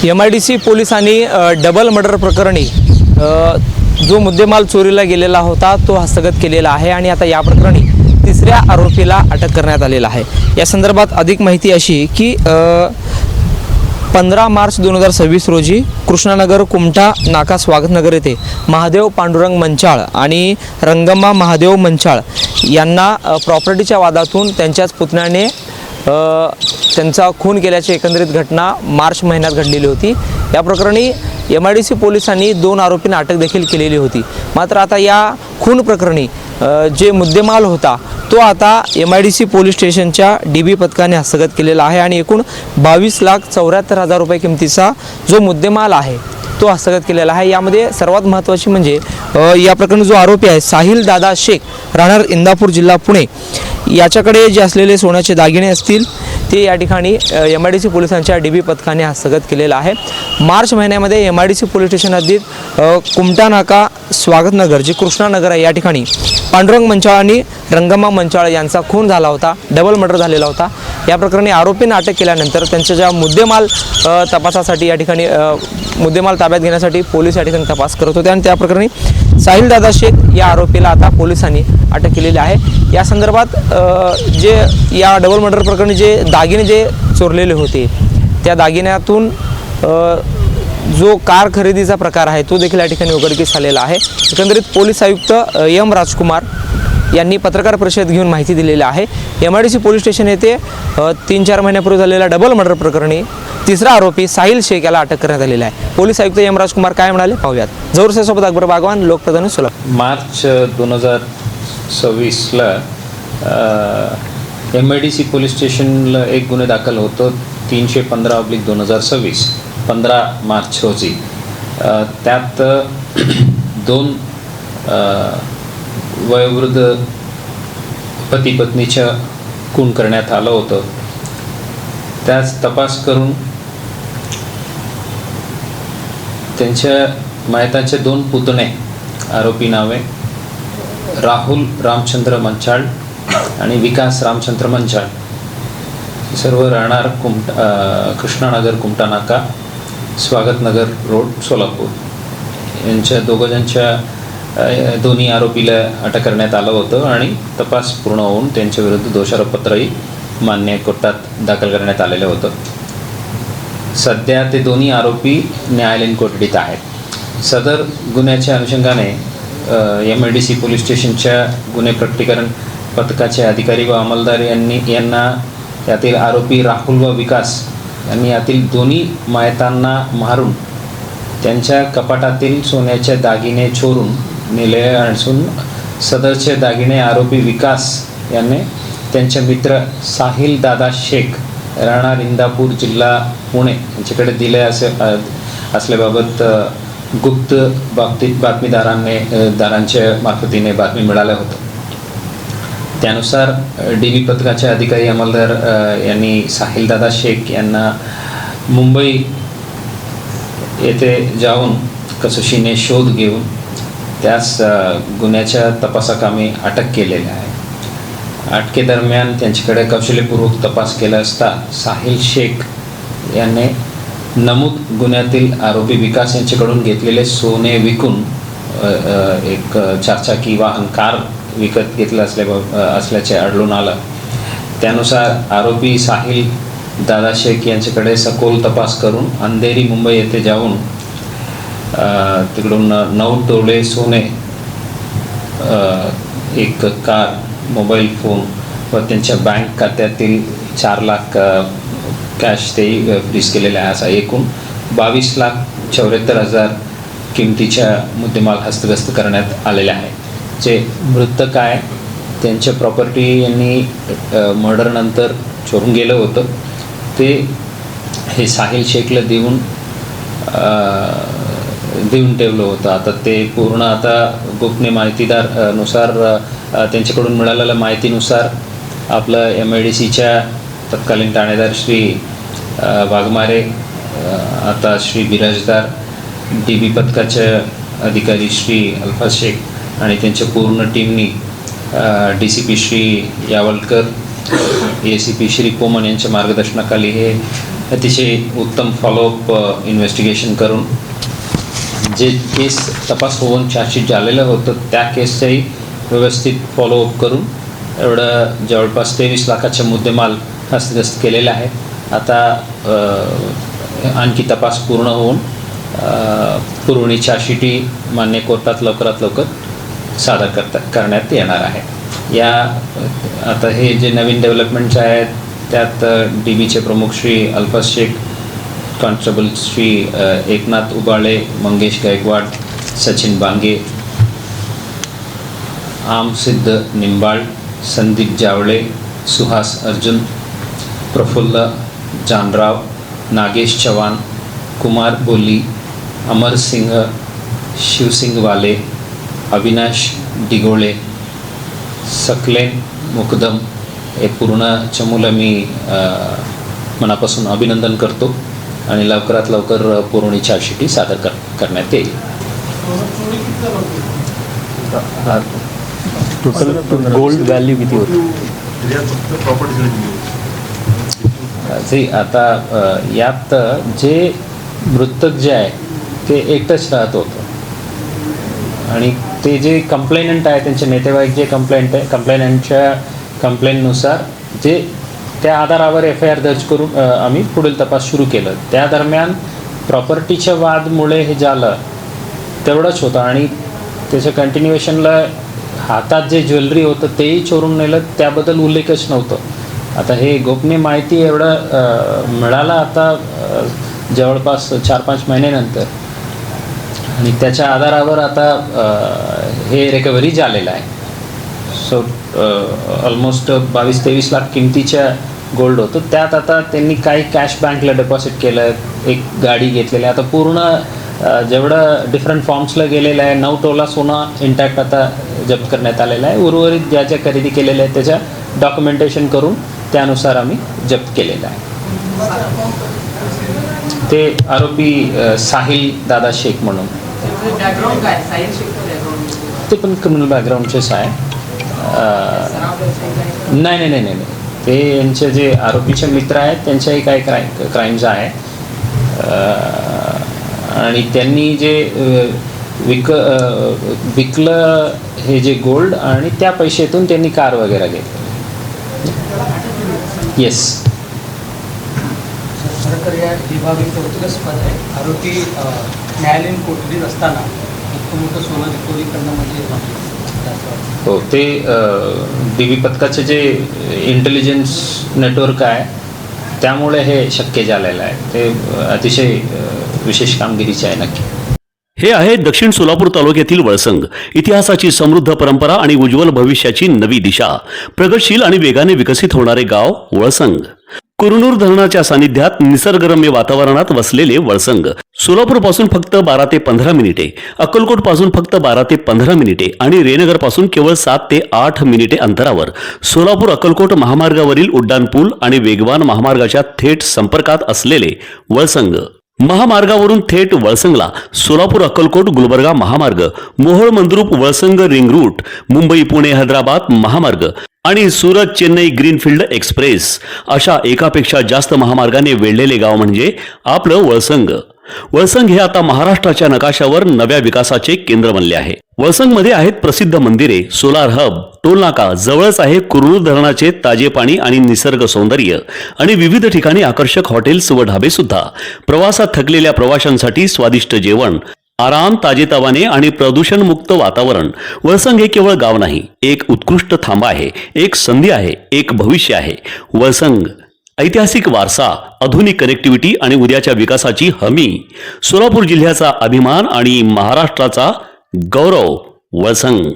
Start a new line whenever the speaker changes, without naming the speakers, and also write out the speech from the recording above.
MIDC पोलिसांनी double murder प्रकरणी जो मुद्देमाल चोरीला गेलेला होता तो हस्तगत केलेला आहे आणि आता या प्रकरणी तिसऱ्या आरोपीला अटक करण्यात आलेला आहे। या संदर्भात अधिक माहिती अशी की 15 मार्च 2026 रोजी कृष्णानगर कुमठा नाका स्वागतनगर येथे महादेव पांडुरंग मंचाळ आणि रंगम्मा महादेव मंचाळ यांना प्रॉपर्टीच्या वादातून त्यांच्याच पुतण्याने त्यांचा खून केल्याची एकंदरीत घटना मार्च महिन्यात घडलेली होती। या प्रकरणी MIDC पोलिसांनी 2 आरोपींना अटक देखील केलेली होती। मात्र आता या खून प्रकरणी जे मुद्देमाल होता तो आता MIDC पोलीस स्टेशनच्या DB पथकाने हस्तगत केलेला आहे आणि एकूण 22,74,000 रुपये किमतीचा जो मुद्देमाल आहे तो हस्तगत केलेला आहे। यामध्ये सर्वात महत्त्वाची म्हणजे या प्रकरणी जो आरोपी आहे साहिल दादा शेख राहणार इंदापूर जिल्हा पुणे याच्याकडे जे असलेले सोन्याचे दागिने असतील ते या ठिकाणी MIDC पोलिसांच्या DB पथकाने हस्तगत केलेला आहे। मार्च महिन्यामध्ये MIDC पोलीस स्टेशन हद्दीत कुमठा नाका स्वागतनगर जे कृष्णानगर आहे या ठिकाणी पांडुरंग मंचाळ आणि रंगम्मा मंचाळ यांचा खून झाला होता, डबल मर्डर झालेला होता। या प्रकरणी आरोपींना अटक केल्यानंतर त्यांच्या ज्या मुद्देमाल तपासासाठी या ठिकाणी मुद्देमाल ताब्यात घेण्यासाठी पोलीस या ठिकाणी तपास करत होते आणि त्या प्रकरणी साहिल दादा शेख या आरोपीला आता पोलिसांनी अटक केलेली आहे। या संदर्भात जे या डबल मर्डर प्रकरणी जे दागिने जे चोरलेले होते त्या दागिन्यातून जो कार खरेदीचा प्रकार आहे तो देखील या ठिकाणी उघडकीस आलेला आहे। एकंदरीत पोलीस आयुक्त M राजकुमार यांनी पत्रकार परिषद घेऊन माहिती दिलेली आहे। MIDC पोलीस स्टेशन येथे 3-4 महिन्यापूर्वी झालेल्या डबल मर्डर प्रकरणी तिसरा आरोपी साहिल शेख याला अटक करण्यात आलेली आहे। पोलीस आयुक्त M राजकुमार काय म्हणाले पाहूयात। जौरसेसोबत अकबर बागवान, लोकप्रधान सोलापूर।
मार्च 2026 ला MIDC पोलीस स्टेशनला एक गुन्हे दाखल होतो 315/2026 15 मार्च रोजी। त्यात 2 वयोवृद्ध पती पत्नीच्या खून करण्यात आलं होतं। त्याच तपास करून त्यांच्या मायताचे 2 पुतणे आरोपी नावे राहुल रामचंद्र मंचाळ आणि विकास रामचंद्र मंचाळ सर्व राहणार कृष्णानगर कुमठा नाका स्वागतनगर रोड सोलापूर यांच्या दोन्ही आरोपीला अटक करण्यात आलं होतं आणि तपास पूर्ण होऊन त्यांच्या विरुद्ध दोषारोपपत्रही मान्य कोर्टात दाखल करण्यात आलेलं होतं। सध्या ते दोन्ही आरोपी न्यायालयीन कोठडीत आहेत। सदर गुन्ह्याच्या अनुषंगाने MIDC पोलीस स्टेशनच्या गुन्हे प्रकटीकरण पथकाचे अधिकारी व अंमलदार यांना यातील आरोपी राहुल व विकास यांनी यातील दोन्ही मायतांना मारून त्यांच्या कपाटातील सोन्याचे दागिने चोरून नेले असून सदरचे दागिने आरोपी विकास यांनी त्यांचे मित्र साहिल दादा शेख राहणार इंदापूर जिल्हा पुणे यांच्याकडे दिले असल्याबाबत गुप्त बातमीदारांच्या मार्फतीने बातमी मिळाल्या होत्या। त्यानुसार DB पथकाचे अधिकारी अंमलदार यांनी साहिल दादा शेख यांना मुंबई येथे जाऊन कसोशीने शोध घेऊन त्यास गुन्ह्याच्या तपासाकामी अटक केलेली आहे। अटकेदरम्यान त्यांच्याकडे कौशल्यपूर्वक तपास केला असता साहिल शेख यांनी नमूद गुन्ह्यातील आरोपी विकास यांच्याकडून घेतलेले सोने विकून एक 4-चाकी वाहन कार विकत घेतलं असल्याचे आढळून आलं। त्यानुसार आरोपी साहिल दादा शेख यांच्याकडे सखोल तपास करून अंधेरी मुंबई येथे जाऊन तिकडून 9 तोळे सोने, एक कार, मोबाईल फोन व त्यांच्या बँक खात्यातील 4 लाख कॅश तेही फ्रीज केलेले आहे। असा एकूण 22,74,000 किमतीच्या मुद्देमाल हस्तगत करण्यात आलेले आहे। जे मृतक आहे त्यांच्या प्रॉपर्टी यांनी मर्डरनंतर चोरून गेलं होतं ते हे साहिल शेखला देऊन ठेवलं होतं। आता ते पूर्ण आता गोपनीय माहितीदार नुसार त्यांच्याकडून मिळालेल्या माहितीनुसार आपलं MIDCच्या तत्कालीन ठाणेदार श्री वाघमारे, आता श्री बिराजदार, DB पथकाचे अधिकारी श्री अल्फाज शेख आणि त्यांच्या पूर्ण टीमनी DCP श्री यावलकर, ACP श्री पोमन यांच्या मार्गदर्शनाखाली हे अतिशय उत्तम फॉलोअप इन्व्हेस्टिगेशन करून जे केस तपास होऊन चार्जशीट झालेलं होतं त्या केसचाही व्यवस्थित फॉलोअप करून एवढं जवळपास 23 लाखाचा मुद्देमाल हस्तगत केलेला आहे. आता आणखी तपास पूर्ण होऊन पुरवणी चार्जशीटही मान्य कोर्टात लवकरात लवकर सादर करण्यात येणार आहे. या आता हे जे नवीन डेव्हलपमेंट्स आहेत त्यात DBचे प्रमुख श्री अल्फाज शेख, कॉन्स्टेबल श्री एकनाथ उबाळे, मंगेश गायकवाड, सचिन बांगे, आमसिद्ध निंबाळ, संदीप जावळे, सुहास अर्जुन, प्रफुल्ल जानराव, नागेश चव्हाण, कुमार बोली, अमर सिंह, शिवसिंग वाले, अविनाश डिगोळे, सकलेन मुकदम हे पूर्ण चमूला मी मनापासून अभिनंदन करतो आणि लवकरात लवकर पुरवणी चार्जशीटही सादर करण्यात येईल.
टोटल गोल्ड व्हॅल्यू किती होती?
जे आता यात जे मृतक जे आहे ते एकटंच राहत होतं आणि ते जे कंप्लेनंट आहे त्यांचे नातेवाईक जे कंप्लेनंटच्या कंप्लेंटनुसार जे त्या आधारावर FIR दर्ज करून आम्ही पुढील तपास सुरू केलं. त्या दरम्यान प्रॉपर्टीच्या वादमुळे हे झालं तेवढंच होतं आणि त्याच्या कंटिन्युएशनला हातात जे ज्वेलरी होतं तेही चोरून नेलं, त्याबद्दल उल्लेखच नव्हतं. आता हे गोपनीय माहिती एवढं मिळालं आता जवळपास 4-5 महिन्यानंतर आणि त्याच्या आधारावर आता हे रिकव्हरी झालेलं आहे. सो ऑलमोस्ट 22-23 लाख किमतीच्या गोल्ड होतं. त्यात आता त्यांनी काही कॅश बँकला डिपॉझिट केलं, एक गाडी घेतलेली आहे. आता पूर्ण जेवढं डिफरंट फॉर्म्सला गेलेलं आहे 9 तोला सोनं इंटॅक्ट आता जप्त करण्यात आलेलं आहे. उर्वरित ज्या ज्या खरेदी केलेल्या आहेत त्याच्या डॉक्युमेंटेशन करून त्यानुसार आम्ही जप्त केलेलं आहे. ते आरोपी साहिल दादा शेख म्हणून, ते पण क्रिमिनल बॅकग्राऊंडचेच आहे. नाही, ते यांचे जे आरोपीचे मित्र आहेत त्यांच्याही काही क्राईम्स आहे आणि त्यांनी जे विकलं हे जे गोल्ड आणि त्या पैशातून त्यांनी कार वगैरे घेतली. येस.
खरं या ही बाब एक कौतुकास्पद आहे. आरोपी न्यायालयीन कोठडीत असताना इतकं मोठं सोनं रिकव्हरी करणं म्हणजे
हो, ते DB पथकाचे जे इंटेलिजन्स नेटवर्क आहे त्यामुळे हे शक्य झालेलं आहे. ते अतिशय विशेष कामगिरीचे आहे नक्की.
हे आहे दक्षिण सोलापूर तालुक्यातील वळसंग. इतिहासाची समृद्ध परंपरा आणि उज्ज्वल भविष्याची नवी दिशा. प्रगतशील आणि वेगाने विकसित होणारे गाव वळसंग. कुरनूर धरणाच्या सानिध्यात निसर्गरम्य वातावरणात वसलेले वळसंग. सोलापूर पासून फक्त 12 ते 15 मिनिटे, अक्कलकोट पासून फक्त 12 ते 15 मिनिटे आणि रेणनगर पासून केवळ 7 ते 8 मिनिटे अंतरावर सोलापूर अक्कलकोट महामार्गावरील उड्डाणपूल आणि वेगवान महामार्गाच्या थेट संपर्कात असलेले वळसंग. महामार्गावरून थेट वळसंगला सोलापूर अक्कलकोट गुलबर्गा महामार्ग, मोहोळ मंद्रुप वळसंग रिंग रूट, मुंबई पुणे हैदराबाद महामार्ग आणि सुरत चेन्नई ग्रीनफील्ड एक्सप्रेस अशा एकापेक्षा जास्त महामार्गाने वेढलेले गाव म्हणजे आपलं वळसंग. वळसंग हे आता महाराष्ट्राच्या नकाशावर नव्या विकासाचे केंद्र बनले आहे. वळसंगमध्ये आहेत प्रसिद्ध मंदिरे, सोलार हब, टोलनाका, जवळच आहे कुरनूर धरणाचे ताजे पाणी आणि निसर्ग सौंदर्य आणि विविध ठिकाणी आकर्षक हॉटेल्स व ढाबे सुद्धा. प्रवासात थकलेल्या प्रवाशांसाठी स्वादिष्ट जेवण, आराम, ताजेतवाने आणि प्रदूषणमुक्त वातावरण. वळसंग हे केवळ गाव नाही, एक उत्कृष्ट थांबा आहे, एक संधी आहे, एक भविष्य आहे. वळसंग ऐतिहासिक वारसा, आधुनिक कनेक्टिव्हिटी आणि उद्याच्या विकासाची हमी. सोलापूर जिल्ह्याचा अभिमान आणि महाराष्ट्राचा गौरव. वळसंग.